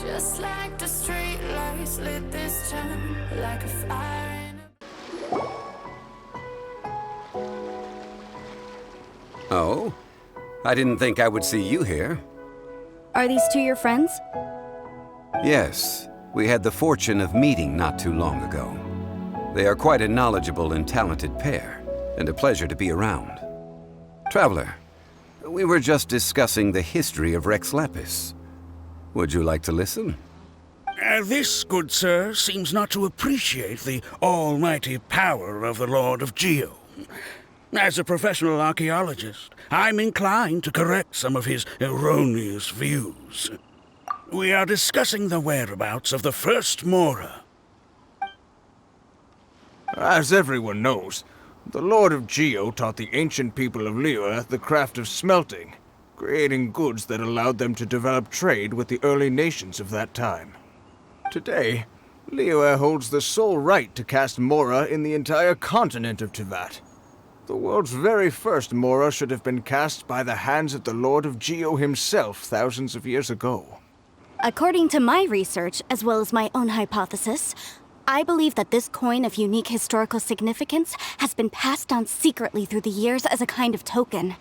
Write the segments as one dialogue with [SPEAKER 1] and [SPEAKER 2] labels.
[SPEAKER 1] Just like the street lights lit this town like a fire in
[SPEAKER 2] Oh? I didn't think I would see you here.
[SPEAKER 3] Are these two your friends?
[SPEAKER 2] Yes, we had the fortune of meeting not too long ago. They are quite a knowledgeable and talented pair, and a pleasure to be around. Traveler, we were just discussing the history of Rex Lapis. Would you like to listen?
[SPEAKER 4] This, good sir, seems not to appreciate the almighty power of the Lord of Geo. As a professional archaeologist, I'm inclined to correct some of his erroneous views. We are discussing the whereabouts of the first Mora.
[SPEAKER 5] As everyone knows, the Lord of Geo taught the ancient people of Liyue the craft of smelting, creating goods that allowed them to develop trade with the early nations of that time. Today, Liyue holds the sole right to cast Mora in the entire continent of Teyvat. The world's very first Mora should have been cast by the hands of the Lord of Geo himself thousands of years ago.
[SPEAKER 3] According to my research, as well as my own hypothesis, I believe that this coin of unique historical significance has been passed down secretly through the years as a kind of token.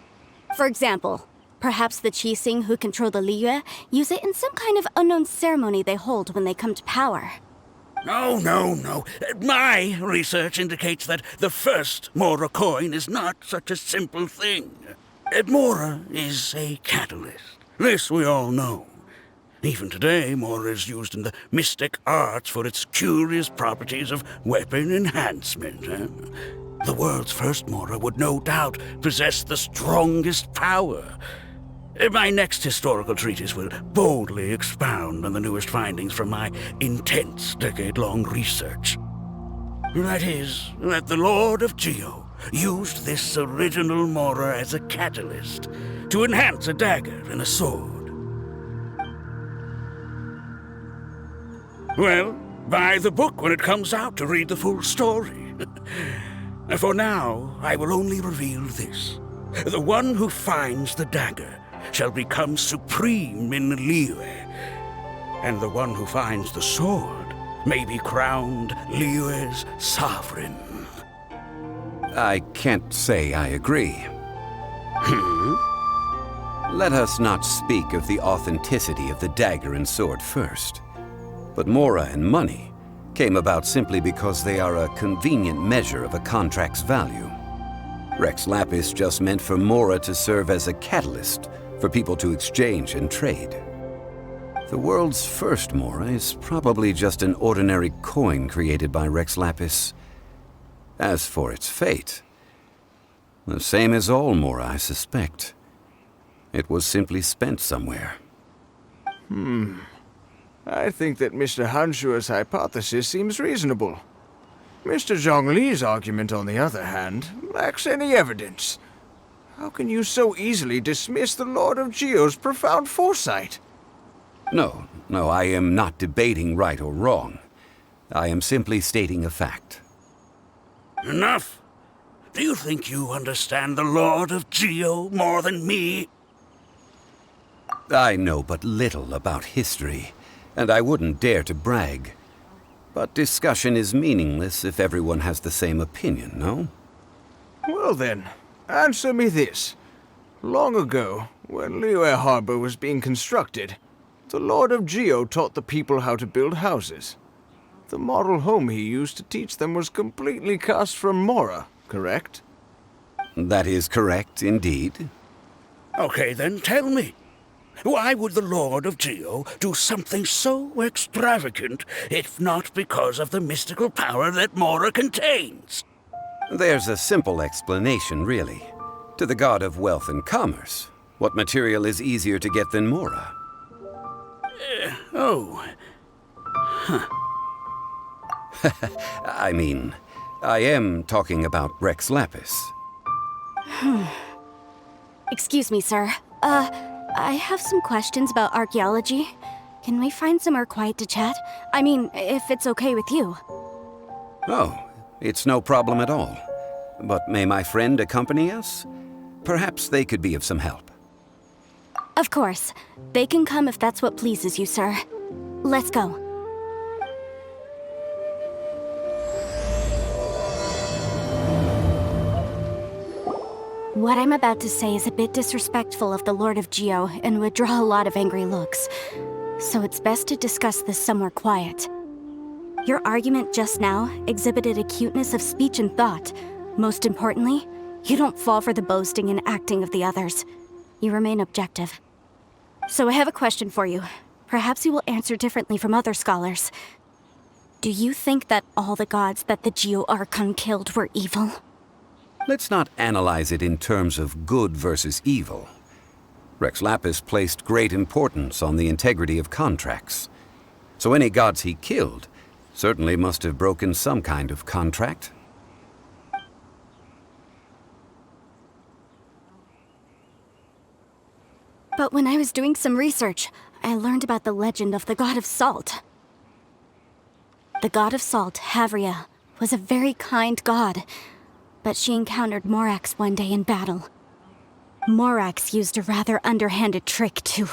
[SPEAKER 3] For example, perhaps the Qixing who control the Liyue use it in some kind of unknown ceremony they hold when they come to power.
[SPEAKER 4] No. My research indicates that the first Mora coin is not such a simple thing. Mora is a catalyst. This we all know. Even today, Mora is used in the mystic arts for its curious properties of weapon enhancement. The world's first Mora would no doubt possess the strongest power. My next historical treatise will boldly expound on the newest findings from my intense decade-long research. That is, that the Lord of Geo used this original Mora as a catalyst to enhance a dagger and a sword. Well, buy the book when it comes out to read the full story. For now, I will only reveal this. The one who finds the dagger shall become supreme in Liyue, and the one who finds the sword may be crowned Liyue's sovereign.
[SPEAKER 2] I can't say I agree. Let us not speak of the authenticity of the dagger and sword first. But Mora and money came about simply because they are a convenient measure of a contract's value. Rex Lapis just meant for Mora to serve as a catalyst for people to exchange and trade. The world's first Mora is probably just an ordinary coin created by Rex Lapis. As for its fate, the same as all Mora, I suspect. It was simply spent somewhere.
[SPEAKER 5] I think that Mr. Hanshua's hypothesis seems reasonable. Mr. Zhongli's argument, on the other hand, lacks any evidence. How can you so easily dismiss the Lord of Geo's profound foresight?
[SPEAKER 2] No, I am not debating right or wrong. I am simply stating a fact.
[SPEAKER 4] Enough! Do you think you understand the Lord of Geo more than me?
[SPEAKER 2] I know but little about history, and I wouldn't dare to brag. But discussion is meaningless if everyone has the same opinion, no?
[SPEAKER 5] Well then, answer me this. Long ago, when Liyue Harbor was being constructed, the Lord of Geo taught the people how to build houses. The model home he used to teach them was completely cast from Mora, correct?
[SPEAKER 2] That is correct, indeed.
[SPEAKER 4] Okay, then tell me. Why would the Lord of Geo do something so extravagant, if not because of the mystical power that Mora contains?
[SPEAKER 2] There's a simple explanation, really. To the god of wealth and commerce, what material is easier to get than Mora? I mean, I am talking about Rex Lapis.
[SPEAKER 3] Excuse me, sir. I have some questions about archaeology. Can we find somewhere quiet to chat? I mean, if it's okay with you.
[SPEAKER 2] Oh, it's no problem at all. But may my friend accompany us? Perhaps they could be of some help.
[SPEAKER 3] Of course. They can come if that's what pleases you, sir. Let's go. What I'm about to say is a bit disrespectful of the Lord of Geo and would draw a lot of angry looks. So it's best to discuss this somewhere quiet. Your argument just now exhibited acuteness of speech and thought. Most importantly, you don't fall for the boasting and acting of the others. You remain objective. So I have a question for you. Perhaps you will answer differently from other scholars. Do you think that all the gods that the Geo Archon killed were evil?
[SPEAKER 2] Let's not analyze it in terms of good versus evil. Rex Lapis placed great importance on the integrity of contracts. So any gods he killed certainly must have broken some kind of contract.
[SPEAKER 3] But when I was doing some research, I learned about the legend of the god of salt. The god of salt, Havria, was a very kind god, but she encountered Morax one day in battle. Morax used a rather underhanded trick to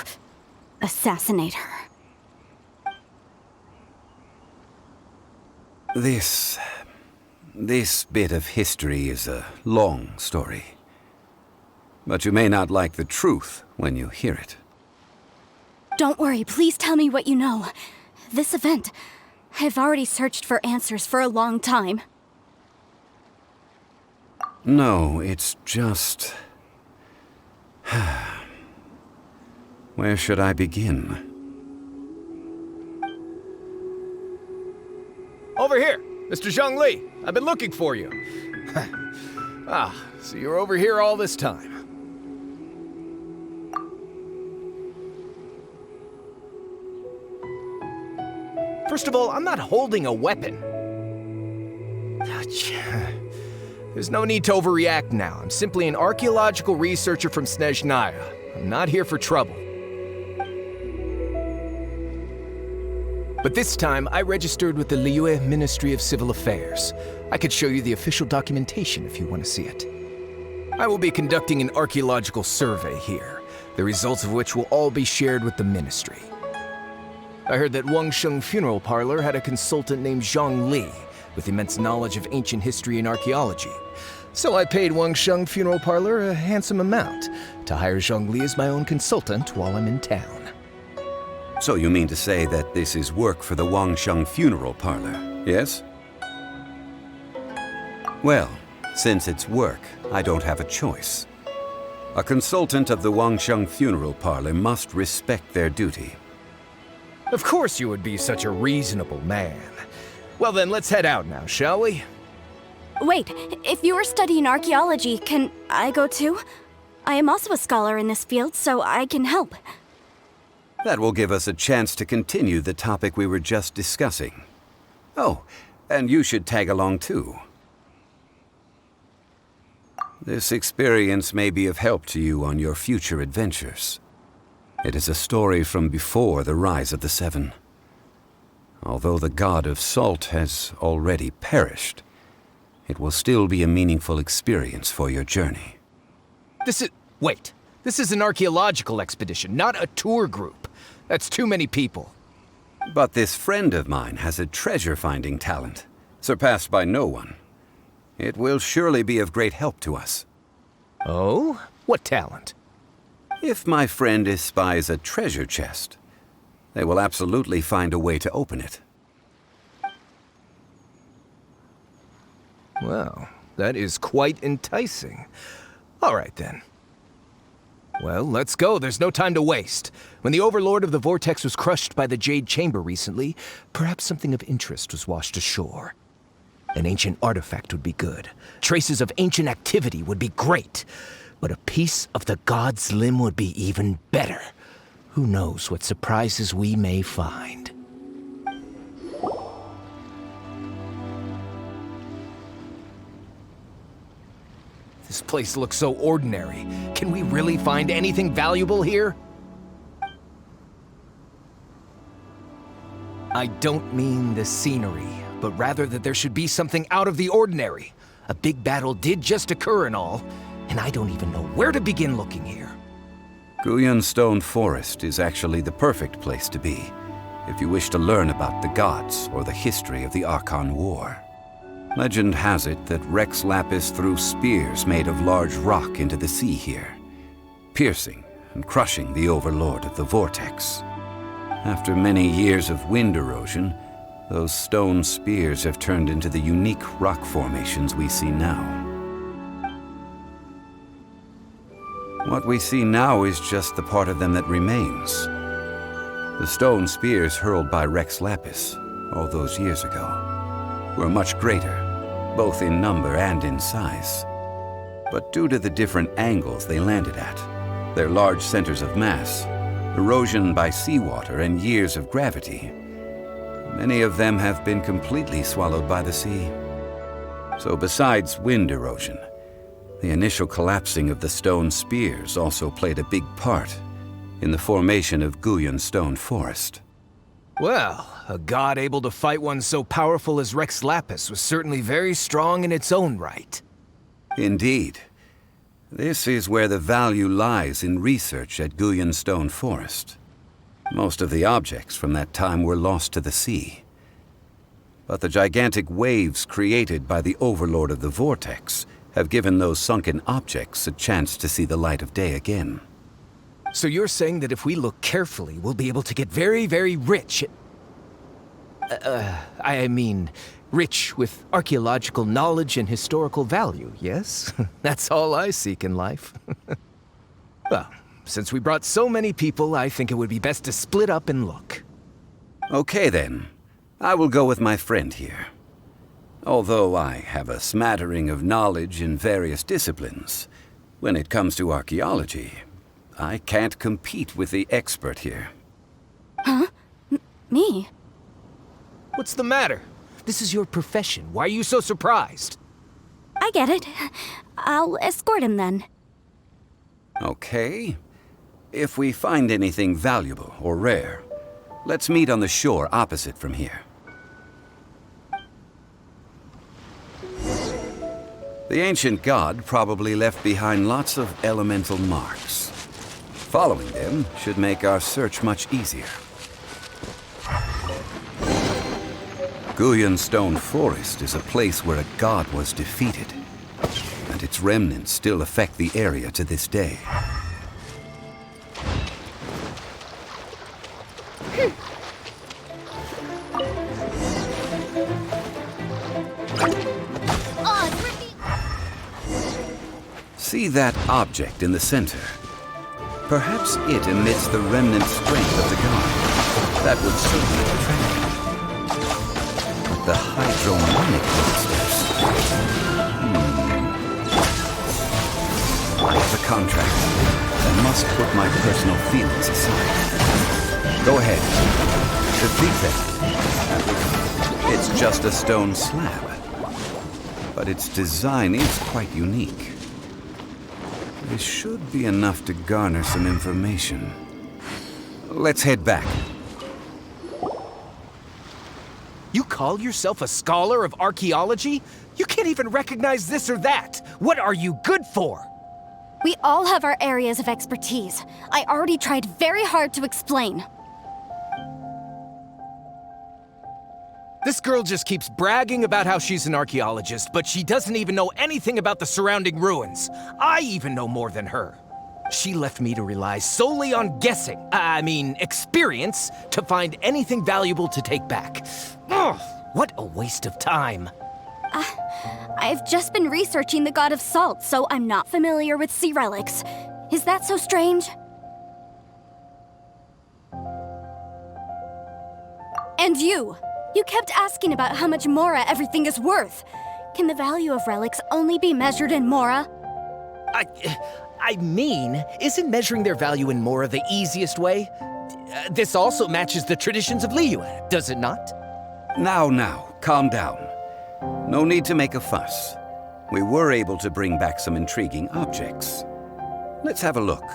[SPEAKER 3] assassinate her.
[SPEAKER 2] This bit of history is a long story. But you may not like the truth when you hear it.
[SPEAKER 3] Don't worry, please tell me what you know. This event, I've already searched for answers for a long time.
[SPEAKER 2] No, it's just... Where should I begin?
[SPEAKER 6] Over here, Mr. Zhongli. I've been looking for you. So you're over here all this time. First of all, I'm not holding a weapon. There's no need to overreact now. I'm simply an archaeological researcher from Snezhnaya. I'm not here for trouble. But this time, I registered with the Liyue Ministry of Civil Affairs. I could show you the official documentation if you want to see it. I will be conducting an archaeological survey here, the results of which will all be shared with the ministry. I heard that Wangsheng Funeral Parlor had a consultant named Zhongli, with immense knowledge of ancient history and archaeology. So I paid Wangsheng Funeral Parlor a handsome amount to hire Zhongli as my own consultant while I'm in town.
[SPEAKER 2] So you mean to say that this is work for the Wangsheng Funeral Parlor, yes? Well, since it's work, I don't have a choice. A consultant of the Wangsheng Funeral Parlor must respect their duty.
[SPEAKER 6] Of course you would be such a reasonable man. Well then, let's head out now, shall we?
[SPEAKER 3] Wait, if you are studying archaeology, can I go too? I am also a scholar in this field, so I can help.
[SPEAKER 2] That will give us a chance to continue the topic we were just discussing. Oh, and you should tag along too. This experience may be of help to you on your future adventures. It is a story from before the rise of the Seven. Although the god of salt has already perished, it will still be a meaningful experience for your journey.
[SPEAKER 6] Wait. This is an archaeological expedition, not a tour group. That's too many people.
[SPEAKER 2] But this friend of mine has a treasure-finding talent, surpassed by no one. It will surely be of great help to us.
[SPEAKER 6] Oh? What talent?
[SPEAKER 2] If my friend espies a treasure chest, they will absolutely find a way to open it.
[SPEAKER 6] Well, that is quite enticing. All right, then. Well, let's go. There's no time to waste. When the Overlord of the Vortex was crushed by the Jade Chamber recently, perhaps something of interest was washed ashore. An ancient artifact would be good. Traces of ancient activity would be great. But a piece of the god's limb would be even better. Who knows what surprises we may find. This place looks so ordinary. Can we really find anything valuable here? I don't mean the scenery, but rather that there should be something out of the ordinary. A big battle did just occur and all, and I don't even know where to begin looking here.
[SPEAKER 2] Guyan Stone Forest is actually the perfect place to be. if you wish to learn about the gods or the history of the Archon War. Legend has it that Rex Lapis threw spears made of large rock into the sea here, piercing and crushing the overlord of the vortex. After many years of wind erosion, those stone spears have turned into the unique rock formations we see now. What we see now is just the part of them that remains. The stone spears hurled by Rex Lapis all those years ago were much greater, both in number and in size. But due to the different angles they landed at, their large centers of mass, erosion by seawater, and years of gravity, many of them have been completely swallowed by the sea. So besides wind erosion, the initial collapsing of the stone spears also played a big part in the formation of Guyun Stone Forest.
[SPEAKER 6] Well, a god able to fight one so powerful as Rex Lapis was certainly very strong in its own right.
[SPEAKER 2] Indeed. This is where the value lies in research at Guyun Stone Forest. Most of the objects from that time were lost to the sea. But the gigantic waves created by the overlord of the vortex have given those sunken objects a chance to see the light of day again.
[SPEAKER 6] So you're saying that if we look carefully, we'll be able to get very, very rich rich with archaeological knowledge and historical value, yes? That's all I seek in life. Well, since we brought so many people, I think it would be best to split up and look.
[SPEAKER 2] Okay then. I will go with my friend here. Although I have a smattering of knowledge in various disciplines, when it comes to archaeology, I can't compete with the expert here.
[SPEAKER 3] Huh? Me?
[SPEAKER 6] What's the matter? This is your profession. Why are you so surprised?
[SPEAKER 3] I get it. I'll escort him then.
[SPEAKER 2] Okay. If we find anything valuable or rare, let's meet on the shore opposite from here. The ancient god probably left behind lots of elemental marks. Following them should make our search much easier. Guyun Stone Forest is a place where a god was defeated, and its remnants still affect the area to this day. See that object in the center? Perhaps it emits the remnant strength of the god. That would certainly attract him. But the hydromonic monsters... The contract. I must put my personal feelings aside. Go ahead. Defeat them. It's just a stone slab. But its design is quite unique. This should be enough to garner some information. Let's head back.
[SPEAKER 6] You call yourself a scholar of archaeology? You can't even recognize this or that. What are you good for?
[SPEAKER 3] We all have our areas of expertise. I already tried very hard to explain.
[SPEAKER 6] This girl just keeps bragging about how she's an archaeologist, but she doesn't even know anything about the surrounding ruins. I even know more than her. She left me to rely solely on guessing, experience, to find anything valuable to take back. Ugh, what a waste of time.
[SPEAKER 3] I've just been researching the god of salt, so I'm not familiar with sea relics. Is that so strange? And you! You kept asking about how much Mora everything is worth. Can the value of relics only be measured in Mora?
[SPEAKER 6] Isn't measuring their value in Mora the easiest way? This also matches the traditions of Liyue, does it not?
[SPEAKER 2] Now, calm down. No need to make a fuss. We were able to bring back some intriguing objects. Let's have a look.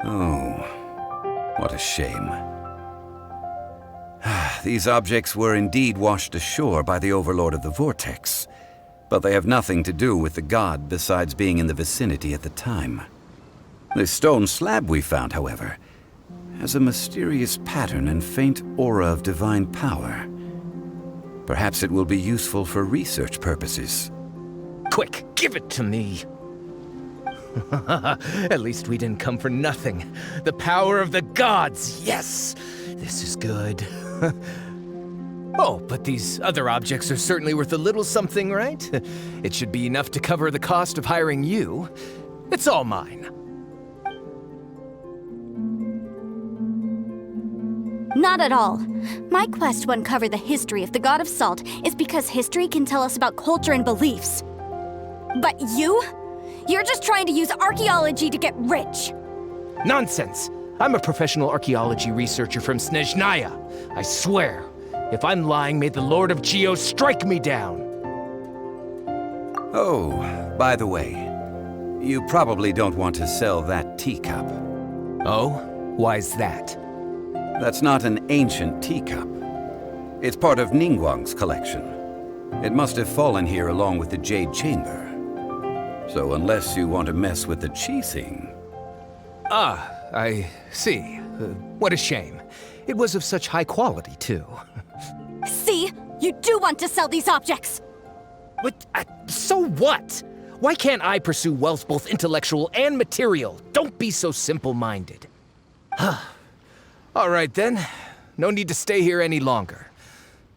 [SPEAKER 2] Oh, what a shame. These objects were indeed washed ashore by the overlord of the vortex, but they have nothing to do with the god besides being in the vicinity at the time. The stone slab we found, however, has a mysterious pattern and faint aura of divine power. Perhaps it will be useful for research purposes.
[SPEAKER 6] Quick, give it to me. At least we didn't come for nothing. The power of the gods, yes! This is good. Oh, but these other objects are certainly worth a little something, right? It should be enough to cover the cost of hiring you. It's all mine.
[SPEAKER 3] Not at all. My quest to uncover the history of the God of Salt is because history can tell us about culture and beliefs. But you? You're just trying to use archaeology to get rich.
[SPEAKER 6] Nonsense! I'm a professional archaeology researcher from Snezhnaya. I swear, if I'm lying, may the Lord of Geo strike me down.
[SPEAKER 2] Oh, by the way, you probably don't want to sell that teacup.
[SPEAKER 6] Oh? Why's that?
[SPEAKER 2] That's not an ancient teacup. It's part of Ningguang's collection. It must have fallen here along with the Jade Chamber. So unless you want to mess with the Qixing...
[SPEAKER 6] Ah, I see. What a shame. It was of such high quality, too.
[SPEAKER 3] See? You do want to sell these objects!
[SPEAKER 6] But, so what? Why can't I pursue wealth both intellectual and material? Don't be so simple-minded. All right, then. No need to stay here any longer.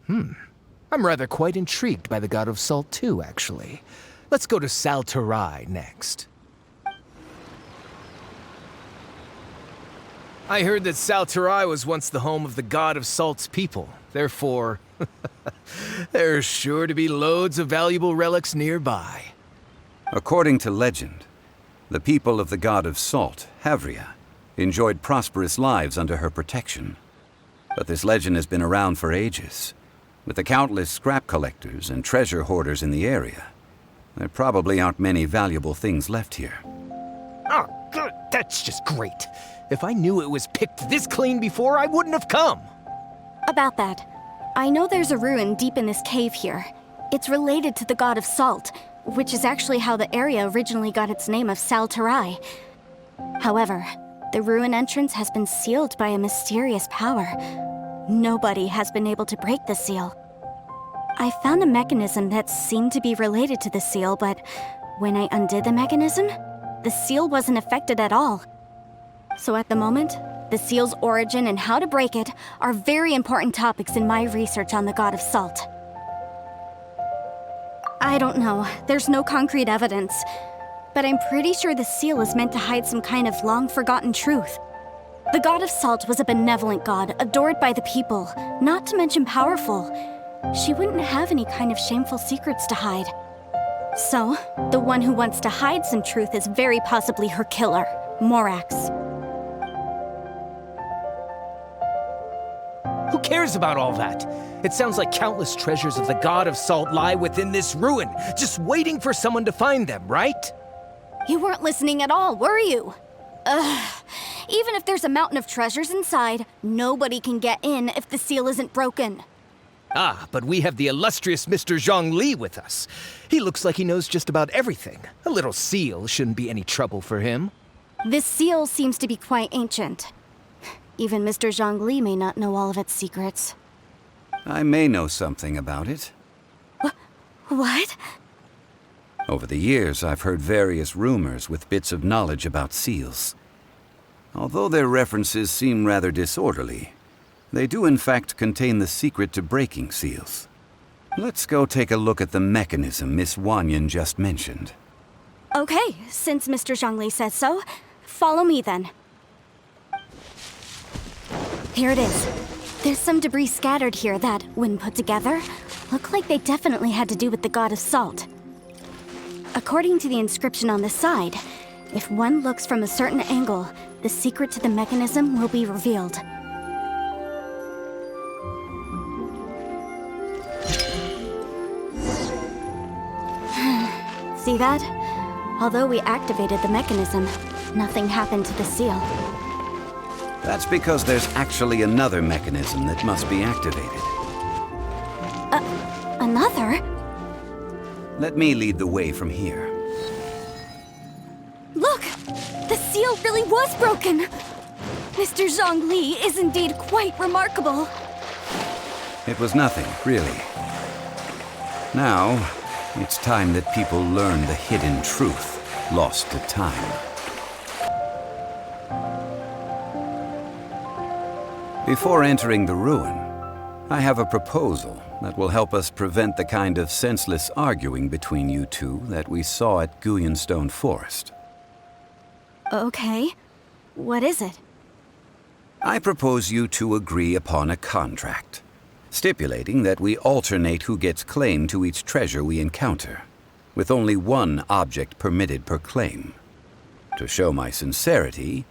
[SPEAKER 6] I'm rather quite intrigued by the God of Salt, too, actually. Let's go to Sal Terrae next. I heard that Sal Terrae was once the home of the God of Salt's people. Therefore, there's sure to be loads of valuable relics nearby.
[SPEAKER 2] According to legend, the people of the God of Salt, Havria, enjoyed prosperous lives under her protection. But this legend has been around for ages. With the countless scrap collectors and treasure hoarders in the area, there probably aren't many valuable things left here.
[SPEAKER 6] Oh, good. That's just great. If I knew it was picked this clean before, I wouldn't have come.
[SPEAKER 3] About that, I know there's a ruin deep in this cave here. It's related to the God of Salt, which is actually how the area originally got its name of Sal Terrae. However, the ruin entrance has been sealed by a mysterious power. Nobody has been able to break the seal. I found a mechanism that seemed to be related to the seal, but when I undid the mechanism, the seal wasn't affected at all. So at the moment, the seal's origin and how to break it are very important topics in my research on the God of Salt. I don't know, there's no concrete evidence, but I'm pretty sure the seal is meant to hide some kind of long-forgotten truth. The God of Salt was a benevolent god, adored by the people, not to mention powerful. She wouldn't have any kind of shameful secrets to hide. So, the one who wants to hide some truth is very possibly her killer, Morax.
[SPEAKER 6] Who cares about all that? It sounds like countless treasures of the God of Salt lie within this ruin, just waiting for someone to find them, right?
[SPEAKER 3] You weren't listening at all, were you? Even if there's a mountain of treasures inside, nobody can get in if the seal isn't broken.
[SPEAKER 6] Ah, but we have the illustrious Mr. Zhongli with us. He looks like he knows just about everything. A little seal shouldn't be any trouble for him.
[SPEAKER 3] This seal seems to be quite ancient. Even Mr. Zhongli may not know all of its secrets.
[SPEAKER 2] I may know something about it.
[SPEAKER 3] What?
[SPEAKER 2] Over the years, I've heard various rumors with bits of knowledge about seals. Although their references seem rather disorderly, they do in fact contain the secret to breaking seals. Let's go take a look at the mechanism Miss Wanyan just mentioned.
[SPEAKER 3] Okay, since Mr. Zhongli says so, follow me then. Here it is. There's some debris scattered here that, when put together, look like they definitely had to do with the God of Salt. According to the inscription on the side, if one looks from a certain angle, the secret to the mechanism will be revealed. See that? Although we activated the mechanism, nothing happened to the seal.
[SPEAKER 2] That's because there's actually another mechanism that must be activated.
[SPEAKER 3] Another?
[SPEAKER 2] Let me lead the way from here.
[SPEAKER 3] Look! The seal really was broken! Mr. Zhongli is indeed quite remarkable.
[SPEAKER 2] It was nothing, really. Now, it's time that people learn the hidden truth lost to time. Before entering the ruin, I have a proposal that will help us prevent the kind of senseless arguing between you two that we saw at Guyenstone Forest.
[SPEAKER 3] Okay. What is it?
[SPEAKER 2] I propose you two agree upon a contract, stipulating that we alternate who gets claim to each treasure we encounter, with only one object permitted per claim. To show my sincerity,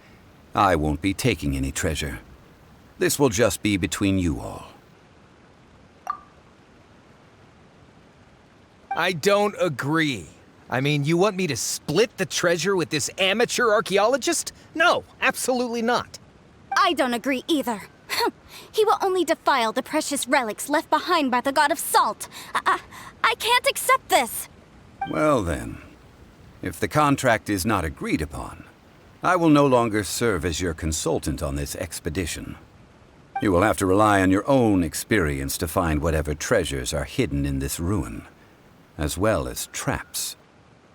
[SPEAKER 2] I won't be taking any treasure. This will just be between you all.
[SPEAKER 6] I don't agree. I mean, you want me to split the treasure with this amateur archaeologist? No, absolutely not.
[SPEAKER 3] I don't agree either. He will only defile the precious relics left behind by the god of salt. I can't accept this.
[SPEAKER 2] Well then, if the contract is not agreed upon, I will no longer serve as your consultant on this expedition. You will have to rely on your own experience to find whatever treasures are hidden in this ruin, as well as traps.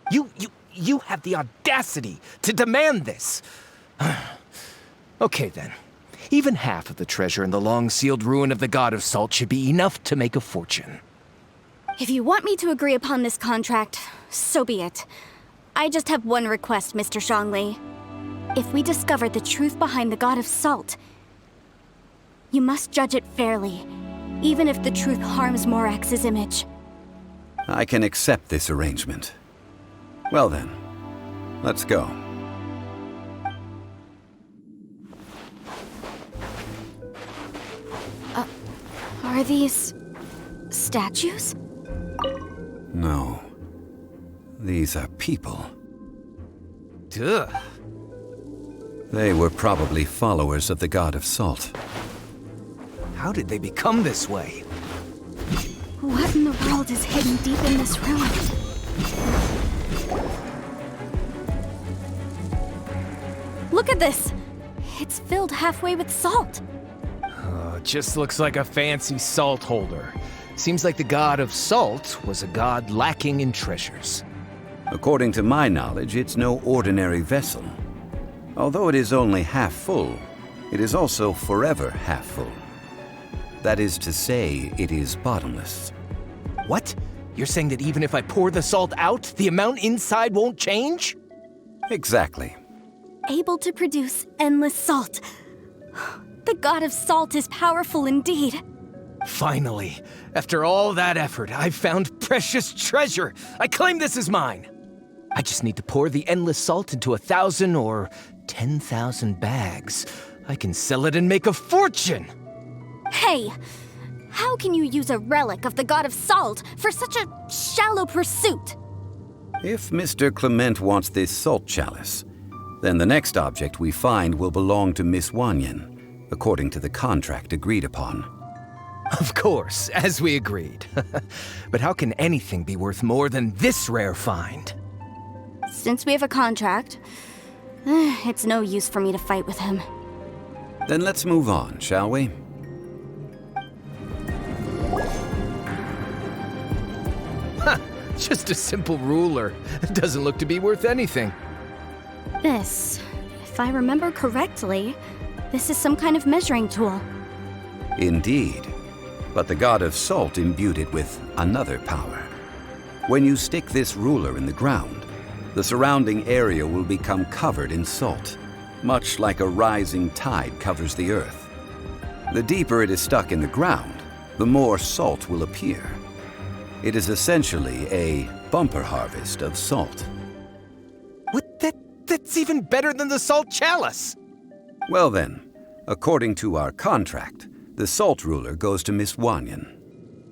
[SPEAKER 6] You have the audacity to demand this. Okay then. Even half of the treasure in the long-sealed ruin of the God of Salt should be enough to make a fortune.
[SPEAKER 3] If you want me to agree upon this contract, so be it. I just have one request, Mr. Zhongli. If we discover the truth behind the God of Salt, you must judge it fairly, even if the truth harms Morax's image.
[SPEAKER 2] I can accept this arrangement. Well then, let's go.
[SPEAKER 3] Are these statues?
[SPEAKER 2] No. These are people.
[SPEAKER 6] Duh.
[SPEAKER 2] They were probably followers of the God of Salt.
[SPEAKER 6] How did they become this way?
[SPEAKER 3] What in the world is hidden deep in this ruin? Look at this! It's filled halfway with salt.
[SPEAKER 6] It just looks like a fancy salt holder. Seems like the God of Salt was a god lacking in treasures.
[SPEAKER 2] According to my knowledge, it's no ordinary vessel. Although it is only half full, it is also forever half full. That is to say, it is bottomless.
[SPEAKER 6] What? You're saying that even if I pour the salt out, the amount inside won't change?
[SPEAKER 2] Exactly.
[SPEAKER 3] Able to produce endless salt. The God of Salt is powerful indeed.
[SPEAKER 6] Finally, after all that effort, I've found precious treasure. I claim this as mine. I just need to pour the endless salt into 1,000 or 10,000 bags. I can sell it and make a fortune.
[SPEAKER 3] Hey, how can you use a relic of the God of Salt for such a shallow pursuit?
[SPEAKER 2] If Mr. Clement wants this salt chalice, then the next object we find will belong to Miss Wanyan, according to the contract agreed upon.
[SPEAKER 6] Of course, as we agreed. But how can anything be worth more than this rare find?
[SPEAKER 3] Since we have a contract, it's no use for me to fight with him.
[SPEAKER 2] Then let's move on, shall we?
[SPEAKER 6] Just a simple ruler. It doesn't look to be worth anything.
[SPEAKER 3] This, if I remember correctly, this is some kind of measuring tool.
[SPEAKER 2] Indeed. But the God of Salt imbued it with another power. When you stick this ruler in the ground, the surrounding area will become covered in salt, much like a rising tide covers the earth. The deeper it is stuck in the ground, the more salt will appear. It is essentially a bumper harvest of salt.
[SPEAKER 6] What? That's even better than the salt chalice!
[SPEAKER 2] Well then, according to our contract, the salt ruler goes to Miss Wanyan.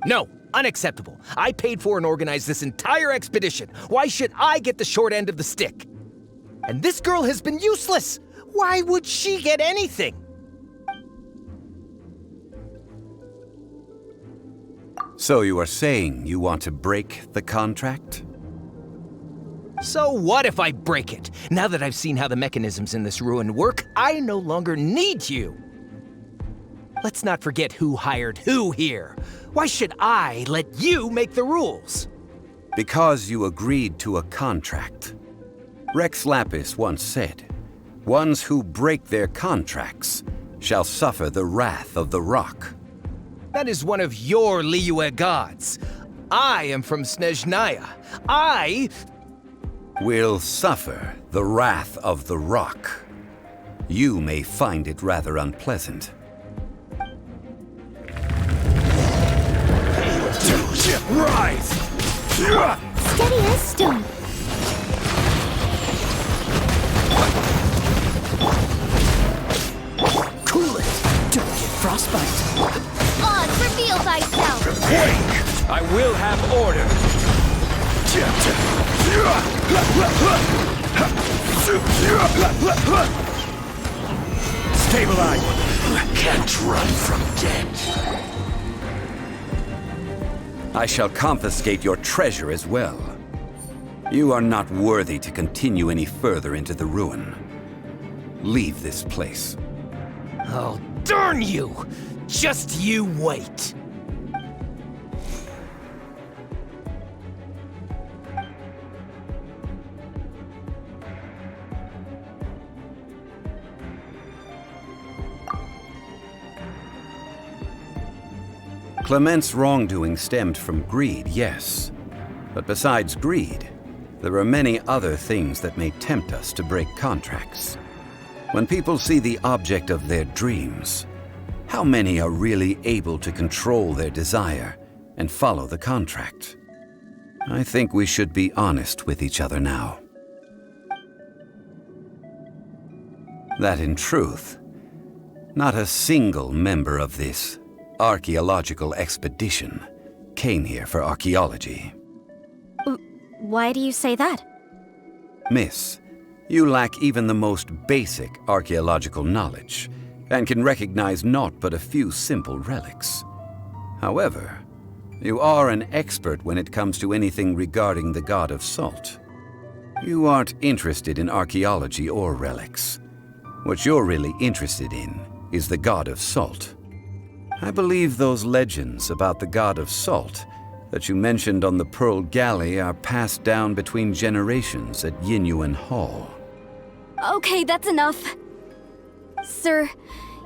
[SPEAKER 6] No, unacceptable. I paid for and organized this entire expedition. Why should I get the short end of the stick? And this girl has been useless! Why would she get anything?
[SPEAKER 2] So you are saying you want to break the contract?
[SPEAKER 6] So what if I break it? Now that I've seen how the mechanisms in this ruin work, I no longer need you. Let's not forget who hired who here. Why should I let you make the rules?
[SPEAKER 2] Because you agreed to a contract. Rex Lapis once said, "Ones who break their contracts shall suffer the wrath of the rock."
[SPEAKER 6] That is one of your Liyue gods. I am from Snezhnaya. I
[SPEAKER 2] Will suffer the wrath of the rock. You may find it rather unpleasant.
[SPEAKER 5] Rise!
[SPEAKER 3] Steady as stone.
[SPEAKER 7] Cool it. Don't get frostbite.
[SPEAKER 3] On, reveal thyself.
[SPEAKER 6] wake. I will have order.
[SPEAKER 5] Stabilize! Can't run from death.
[SPEAKER 2] I shall confiscate your treasure as well. You are not worthy to continue any further into the ruin. Leave this place.
[SPEAKER 6] Oh, darn you! Just you wait.
[SPEAKER 2] Clement's wrongdoing stemmed from greed, yes. But besides greed, there are many other things that may tempt us to break contracts. When people see the object of their dreams, how many are really able to control their desire and follow the contract? I think we should be honest with each other now. That in truth, not a single member of this archaeological expedition came here for archaeology.
[SPEAKER 3] Why do you say that?
[SPEAKER 2] Miss, you lack even the most basic archaeological knowledge and can recognize naught but a few simple relics. However, you are an expert when it comes to anything regarding the god of salt. You aren't interested in archaeology or relics. What you're really interested in is the god of salt. I believe those legends about the god of salt that you mentioned on the Pearl Galley are passed down between generations at Yinyuan Hall.
[SPEAKER 3] Okay, that's enough. Sir,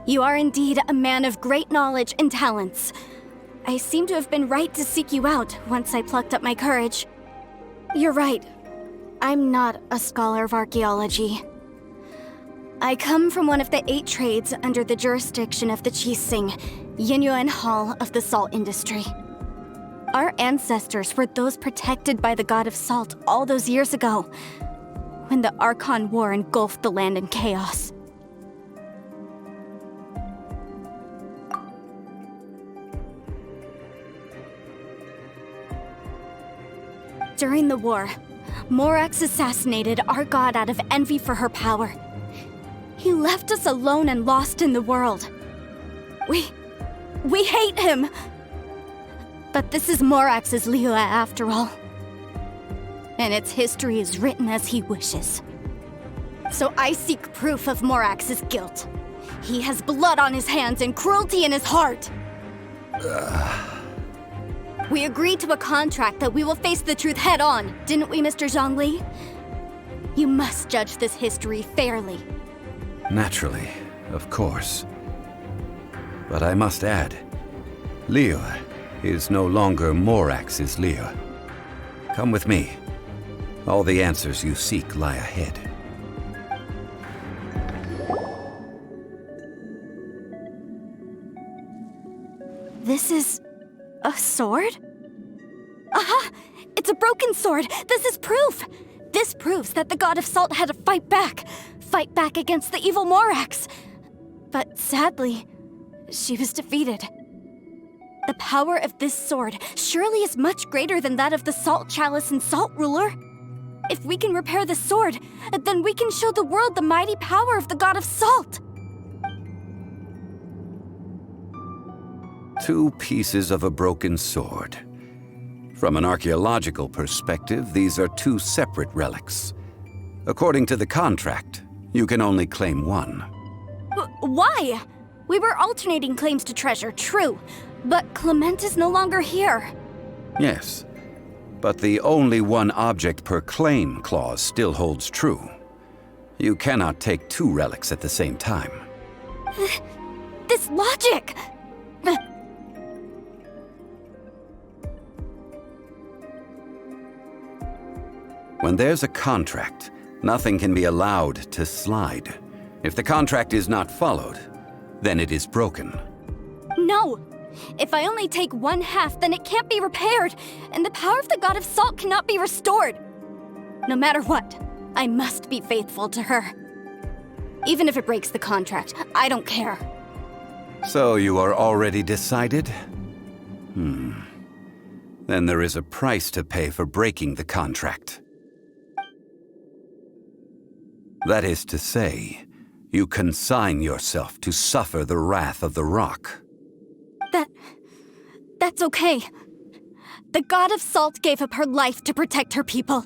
[SPEAKER 3] you are indeed a man of great knowledge and talents. I seem to have been right to seek you out once I plucked up my courage. You're right. I'm not a scholar of archaeology. I come from one of the 8 trades under the jurisdiction of the Qixing, Yinyuan Hall of the salt industry. Our ancestors were those protected by the god of salt all those years ago, when the Archon War engulfed the land in chaos. During the war, Morax assassinated our god out of envy for her power. He left us alone and lost in the world. We hate him! But this is Morax's Liyue after all. And its history is written as he wishes. So I seek proof of Morax's guilt. He has blood on his hands and cruelty in his heart. We agreed to a contract that we will face the truth head on, didn't we, Mr. Zhongli? You must judge this history fairly.
[SPEAKER 2] Naturally, of course. But I must add, Liyue is no longer Morax's Liyue. Come with me. All the answers you seek lie ahead.
[SPEAKER 3] This is a sword? Aha! It's a broken sword! This is proof! This proves that the god of salt had to fight back against the evil Morax. But sadly, she was defeated. The power of this sword surely is much greater than that of the Salt Chalice and Salt Ruler. If we can repair the sword, then we can show the world the mighty power of the god of salt.
[SPEAKER 2] 2 pieces of a broken sword. From an archaeological perspective, these are two separate relics. According to the contract, you can only claim one.
[SPEAKER 3] Why? We were alternating claims to treasure, true. But Clement is no longer here.
[SPEAKER 2] Yes, but the only one object per claim clause still holds true. You cannot take two relics at the same time.
[SPEAKER 3] This logic!
[SPEAKER 2] When there's a contract, nothing can be allowed to slide. If the contract is not followed, then it is broken.
[SPEAKER 3] No! If I only take one half, then it can't be repaired, and the power of the God of Salt cannot be restored. No matter what, I must be faithful to her. Even if it breaks the contract, I don't care.
[SPEAKER 2] So you are already decided? Then there is a price to pay for breaking the contract. That is to say, you consign yourself to suffer the wrath of the rock.
[SPEAKER 3] That's okay. The God of Salt gave up her life to protect her people.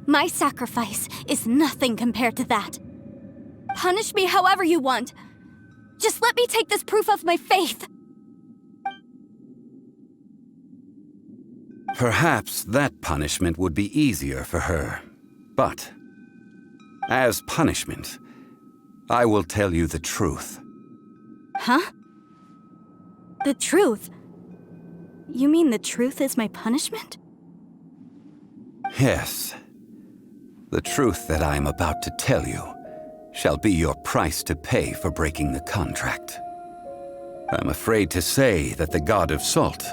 [SPEAKER 3] My sacrifice is nothing compared to that. Punish me however you want. Just let me take this proof of my faith.
[SPEAKER 2] Perhaps that punishment would be easier for her. But, as punishment, I will tell you the truth.
[SPEAKER 3] Huh? The truth? You mean the truth is my punishment?
[SPEAKER 2] Yes. The truth that I am about to tell you shall be your price to pay for breaking the contract. I'm afraid to say that the God of Salt,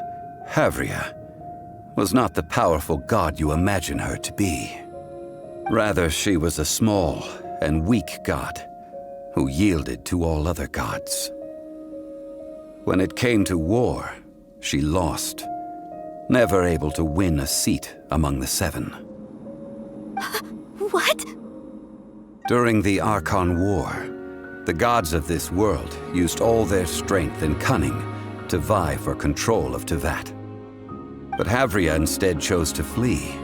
[SPEAKER 2] Havria, was not the powerful god you imagine her to be. Rather, she was a small and weak god who yielded to all other gods. When it came to war, she lost, never able to win a seat among the seven.
[SPEAKER 3] What?
[SPEAKER 2] During the Archon War, the gods of this world used all their strength and cunning to vie for control of Tevat. But Havria instead chose to flee.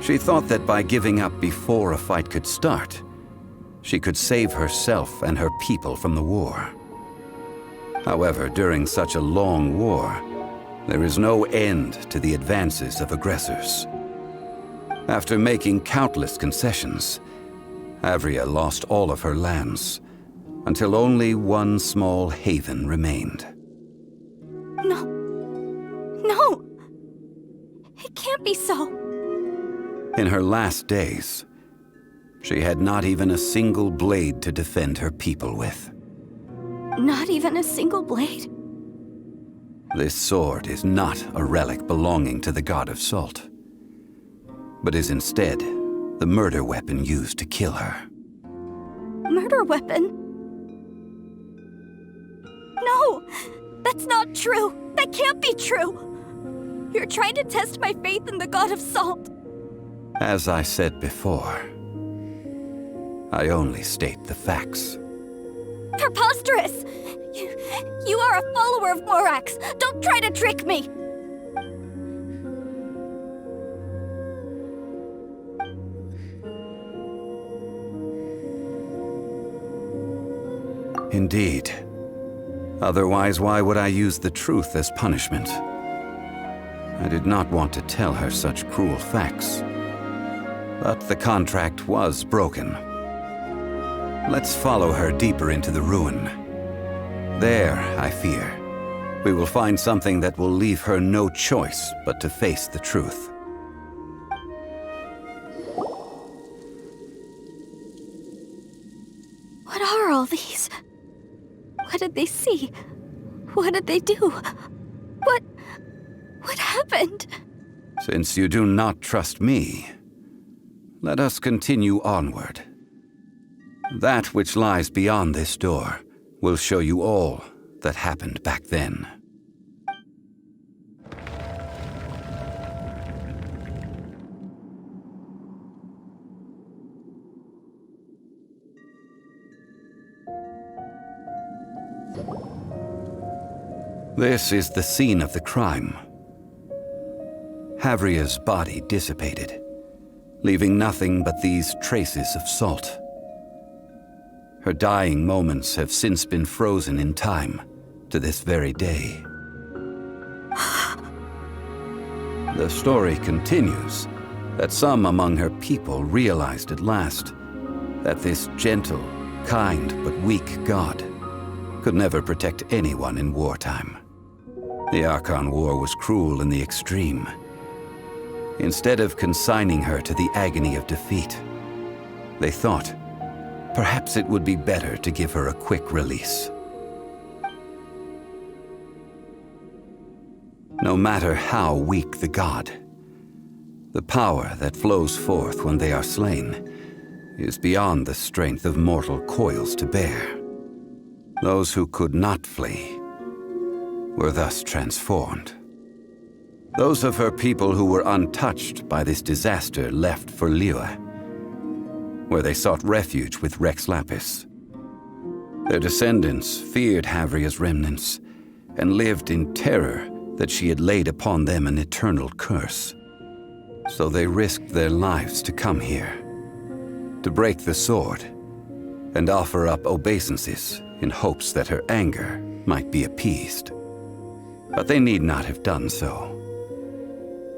[SPEAKER 2] She thought that by giving up before a fight could start, she could save herself and her people from the war. However, during such a long war, there is no end to the advances of aggressors. After making countless concessions, Havria lost all of her lands, until only one small haven remained.
[SPEAKER 3] No! It can't be so.
[SPEAKER 2] In her last days, she had not even a single blade to defend her people with.
[SPEAKER 3] Not even a single blade?
[SPEAKER 2] This sword is not a relic belonging to the God of Salt, but is instead the murder weapon used to kill her.
[SPEAKER 3] Murder weapon? No! That's not true! That can't be true! You're trying to test my faith in the God of Salt.
[SPEAKER 2] As I said before, I only state the facts.
[SPEAKER 3] Preposterous! You are a follower of Morax! Don't try to trick me!
[SPEAKER 2] Indeed. Otherwise, why would I use the truth as punishment? I did not want to tell her such cruel facts. But the contract was broken. Let's follow her deeper into the ruin. There, I fear, we will find something that will leave her no choice but to face the truth.
[SPEAKER 3] What are all these? What did they see? What did they do? What happened?
[SPEAKER 2] Since you do not trust me, let us continue onward. That which lies beyond this door will show you all that happened back then. This is the scene of the crime. Havria's body dissipated, leaving nothing but these traces of salt. Her dying moments have since been frozen in time to this very day. The story continues that some among her people realized at last that this gentle, kind, but weak god could never protect anyone in wartime. The Archon War was cruel in the extreme. Instead of consigning her to the agony of defeat, they thought perhaps it would be better to give her a quick release. No matter how weak the god, the power that flows forth when they are slain is beyond the strength of mortal coils to bear. Those who could not flee were thus transformed. Those of her people who were untouched by this disaster left for Liyue, where they sought refuge with Rex Lapis. Their descendants feared Havria's remnants and lived in terror that she had laid upon them an eternal curse. So they risked their lives to come here, to break the sword and offer up obeisances in hopes that her anger might be appeased. But they need not have done so.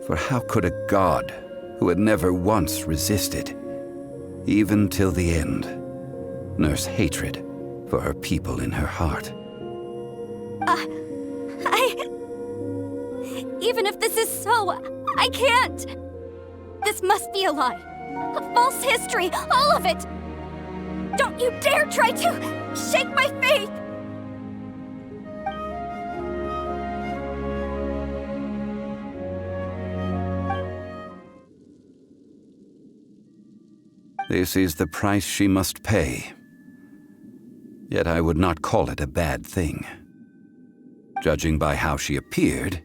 [SPEAKER 2] For how could a god who had never once resisted, even till the end, nurse hatred for her people in her heart?
[SPEAKER 3] Even if this is so, I can't! This must be a lie. A false history, all of it! Don't you dare try to shake my faith!
[SPEAKER 2] This is the price she must pay. Yet I would not call it a bad thing. Judging by how she appeared,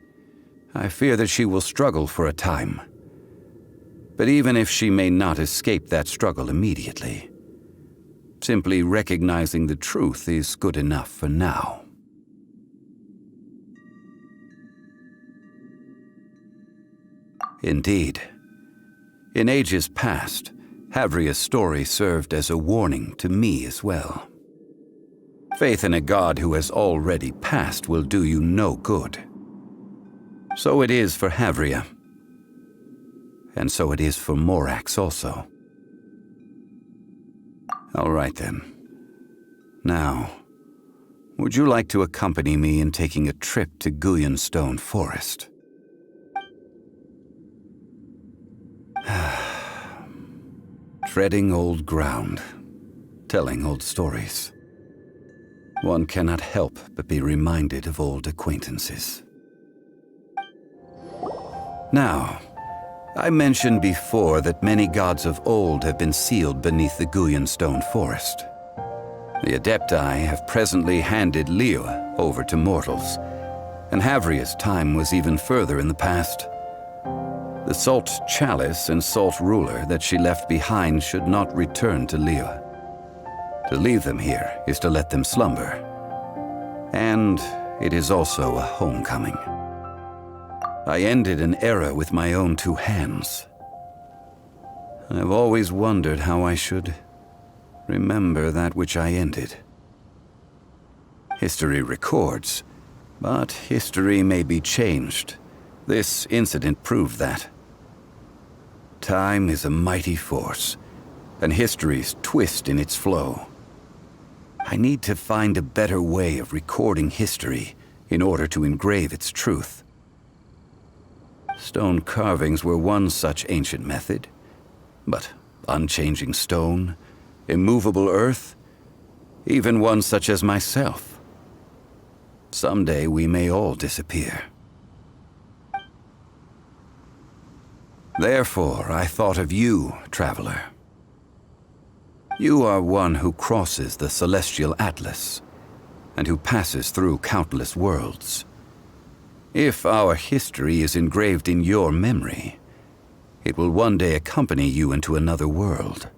[SPEAKER 2] I fear that she will struggle for a time. But even if she may not escape that struggle immediately, simply recognizing the truth is good enough for now. Indeed, in ages past, Havria's story served as a warning to me as well. Faith in a god who has already passed will do you no good. So it is for Havria. And so it is for Morax also. All right then. Now, would you like to accompany me in taking a trip to Guyonstone Forest? Treading old ground, telling old stories. One cannot help but be reminded of old acquaintances. Now, I mentioned before that many gods of old have been sealed beneath the Guyonstone Forest. The Adepti have presently handed Liyue over to mortals, and Havria's time was even further in the past. The Salt Chalice and Salt Ruler that she left behind should not return to Liyue. To leave them here is to let them slumber. And it is also a homecoming. I ended an era with my own two hands. I've always wondered how I should remember that which I ended. History records, but history may be changed. This incident proved that. Time is a mighty force, and history's twist in its flow. I need to find a better way of recording history in order to engrave its truth. Stone carvings were one such ancient method, but unchanging stone, immovable earth, even one such as myself. Someday we may all disappear. Therefore, I thought of you, traveler. You are one who crosses the celestial atlas, and who passes through countless worlds. If our history is engraved in your memory, it will one day accompany you into another world.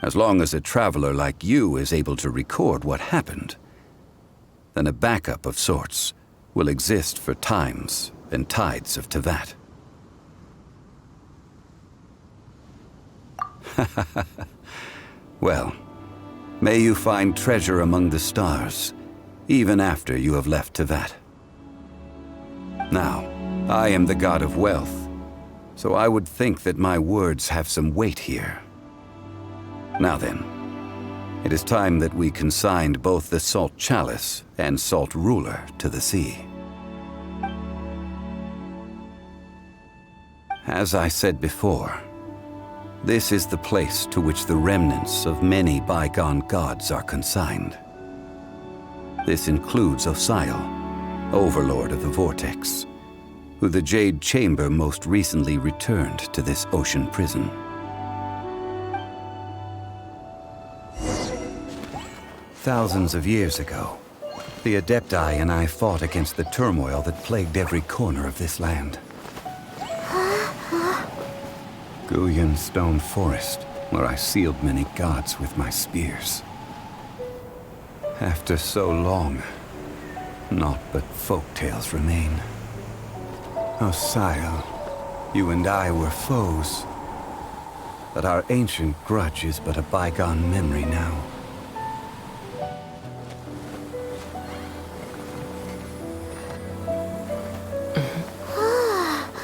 [SPEAKER 2] As long as a traveler like you is able to record what happened, then a backup of sorts will exist for times and tides of Teyvat. Well, may you find treasure among the stars, even after you have left Tevat. Now, I am the god of wealth, so I would think that my words have some weight here. Now then, it is time that we consigned both the Salt Chalice and Salt Ruler to the sea. As I said before, this is the place to which the remnants of many bygone gods are consigned. This includes Osial, Overlord of the Vortex, who the Jade Chamber most recently returned to this ocean prison. Thousands of years ago, the Adepti and I fought against the turmoil that plagued every corner of this land. Guyan Stone Forest, where I sealed many gods with my spears. After so long, naught but folk tales remain. Osial, you and I were foes, but our ancient grudge is but a bygone memory now.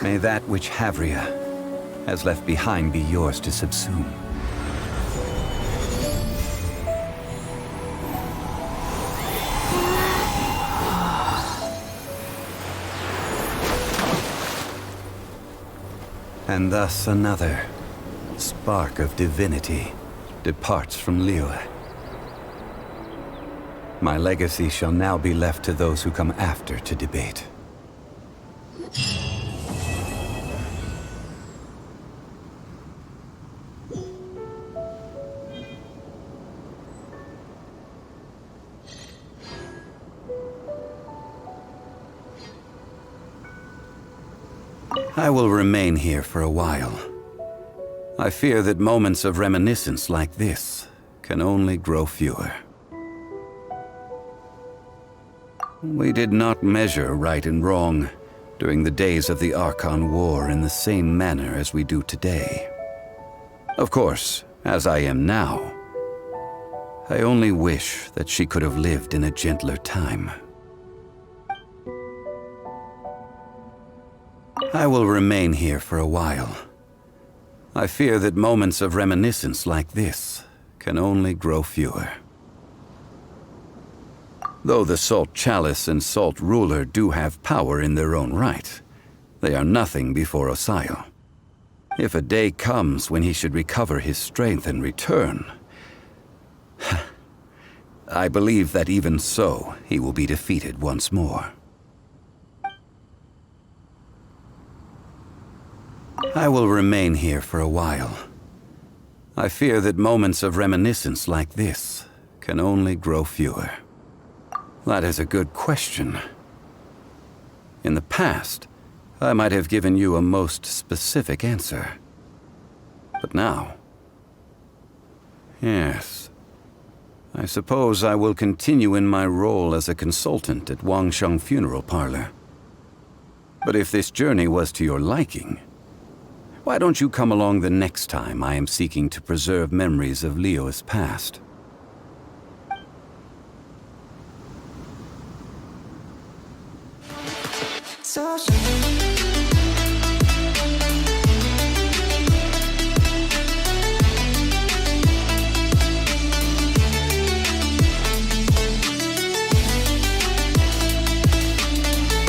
[SPEAKER 2] May that which Havria has left behind be yours to subsume. And thus another spark of divinity departs from Liyue. My legacy shall now be left to those who come after to debate. I will remain here for a while. I fear that moments of reminiscence like this can only grow fewer. We did not measure right and wrong during the days of the Archon War in the same manner as we do today. Of course, as I am now, I only wish that she could have lived in a gentler time. I will remain here for a while. I fear that moments of reminiscence like this can only grow fewer. Though the Salt Chalice and Salt Ruler do have power in their own right, they are nothing before Osial. If a day comes when he should recover his strength and return, I believe that even so, he will be defeated once more. I will remain here for a while. I fear that moments of reminiscence like this can only grow fewer. That is a good question. In the past, I might have given you a most specific answer. But now... yes. I suppose I will continue in my role as a consultant at Wangsheng Funeral Parlor. But if this journey was to your liking, why don't you come along the next time I am seeking to preserve memories of Liyue's past?
[SPEAKER 1] So